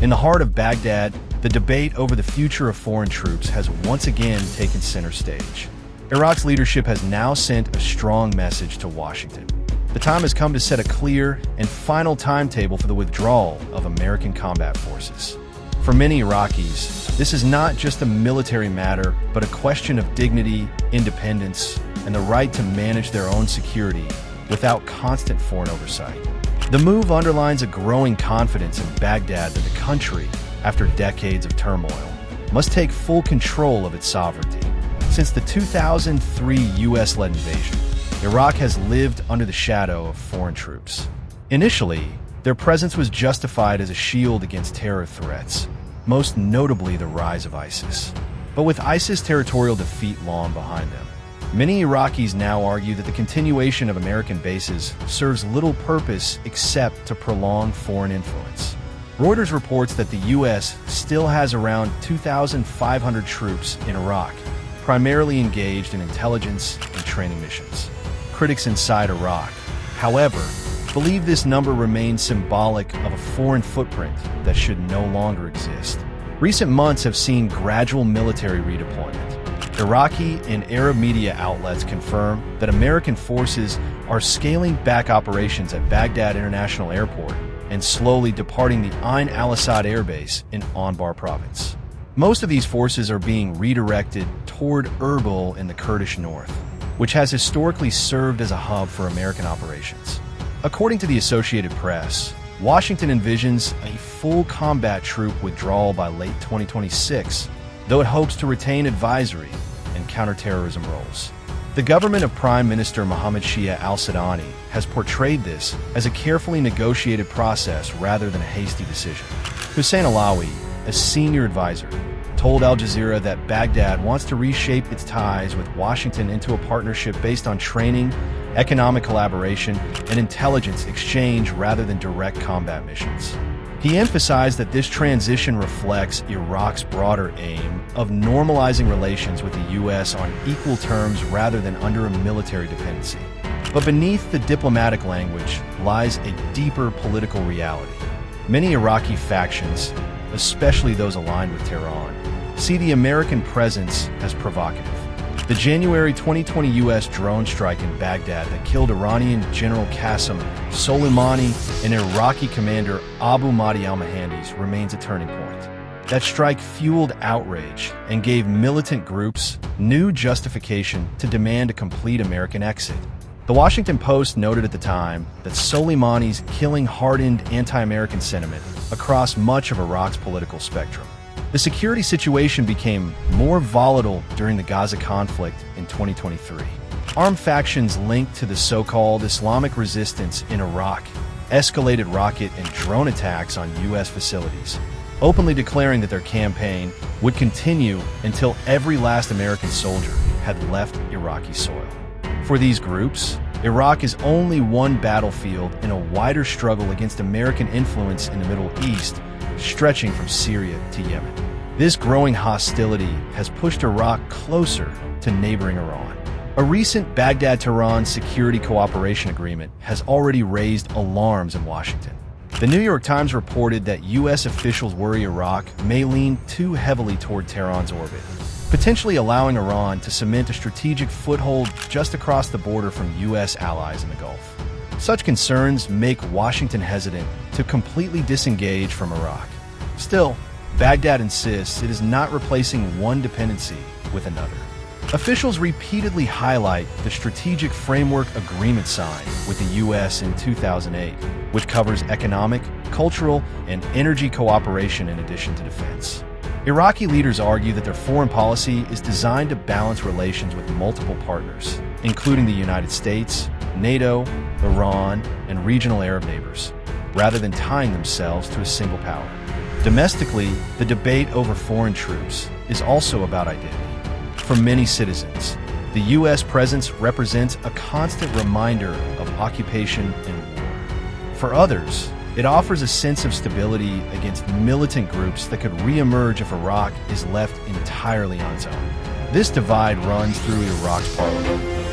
In the heart of Baghdad, the debate over the future of foreign troops has once again taken center stage. Iraq's leadership has now sent a strong message to Washington. The time has come to set a clear and final timetable for the withdrawal of American combat forces. For many Iraqis, this is not just a military matter, but a question of dignity, independence, and the right to manage their own security without constant foreign oversight. The move underlines a growing confidence in Baghdad that the country, after decades of turmoil, must take full control of its sovereignty. Since the 2003 U.S.-led invasion, Iraq has lived under the shadow of foreign troops. Initially, their presence was justified as a shield against terror threats, most notably the rise of ISIS. But with ISIS territorial defeat long behind them, many Iraqis now argue that the continuation of American bases serves little purpose except to prolong foreign influence. Reuters reports that the U.S. still has around 2,500 troops in Iraq, primarily engaged in intelligence and training missions. Critics inside Iraq, however, believe this number remains symbolic of a foreign footprint that should no longer exist. Recent months have seen gradual military redeployment. Iraqi and Arab media outlets confirm that American forces are scaling back operations at Baghdad International Airport and slowly departing the Ain al-Assad Air Base in Anbar province. Most of these forces are being redirected toward Erbil in the Kurdish north, which has historically served as a hub for American operations. According to the Associated Press, Washington envisions a full combat troop withdrawal by late 2026, though it hopes to retain advisory and counterterrorism roles. The government of Prime Minister Mohammed Shia al-Sudani has portrayed this as a carefully negotiated process rather than a hasty decision. Hussein Alawi, a senior advisor, told Al Jazeera that Baghdad wants to reshape its ties with Washington into a partnership based on training, economic collaboration, and intelligence exchange rather than direct combat missions. He emphasized that this transition reflects Iraq's broader aim of normalizing relations with the U.S. on equal terms rather than under a military dependency. But beneath the diplomatic language lies a deeper political reality. Many Iraqi factions, especially those aligned with Tehran, see the American presence as provocative. The January 2020 U.S. drone strike in Baghdad that killed Iranian General Qasem Soleimani and Iraqi commander Abu Mahdi al-Mohandes remains a turning point. That strike fueled outrage and gave militant groups new justification to demand a complete American exit. The Washington Post noted at the time that Soleimani's killing hardened anti-American sentiment across much of Iraq's political spectrum. The security situation became more volatile during the Gaza conflict in 2023. Armed factions linked to the so-called Islamic resistance in Iraq escalated rocket and drone attacks on U.S. facilities, openly declaring that their campaign would continue until every last American soldier had left Iraqi soil. For these groups, Iraq is only one battlefield in a wider struggle against American influence in the Middle East, stretching from Syria to Yemen. This growing hostility has pushed Iraq closer to neighboring Iran. A recent Baghdad-Tehran security cooperation agreement has already raised alarms in Washington. The New York Times reported that U.S. officials worry Iraq may lean too heavily toward Tehran's orbit, potentially allowing Iran to cement a strategic foothold just across the border from U.S. allies in the Gulf. Such concerns make Washington hesitant to completely disengage from Iraq. Still, Baghdad insists it is not replacing one dependency with another. Officials repeatedly highlight the strategic framework agreement signed with the U.S. in 2008, which covers economic, cultural, and energy cooperation in addition to defense. Iraqi leaders argue that their foreign policy is designed to balance relations with multiple partners, including the United States, NATO, Iran, and regional Arab neighbors, rather than tying themselves to a single power. Domestically, the debate over foreign troops is also about identity. For many citizens, the U.S. presence represents a constant reminder of occupation and war. For others, it offers a sense of stability against militant groups that could re-emerge if Iraq is left entirely on its own. This divide runs through Iraq's parliament.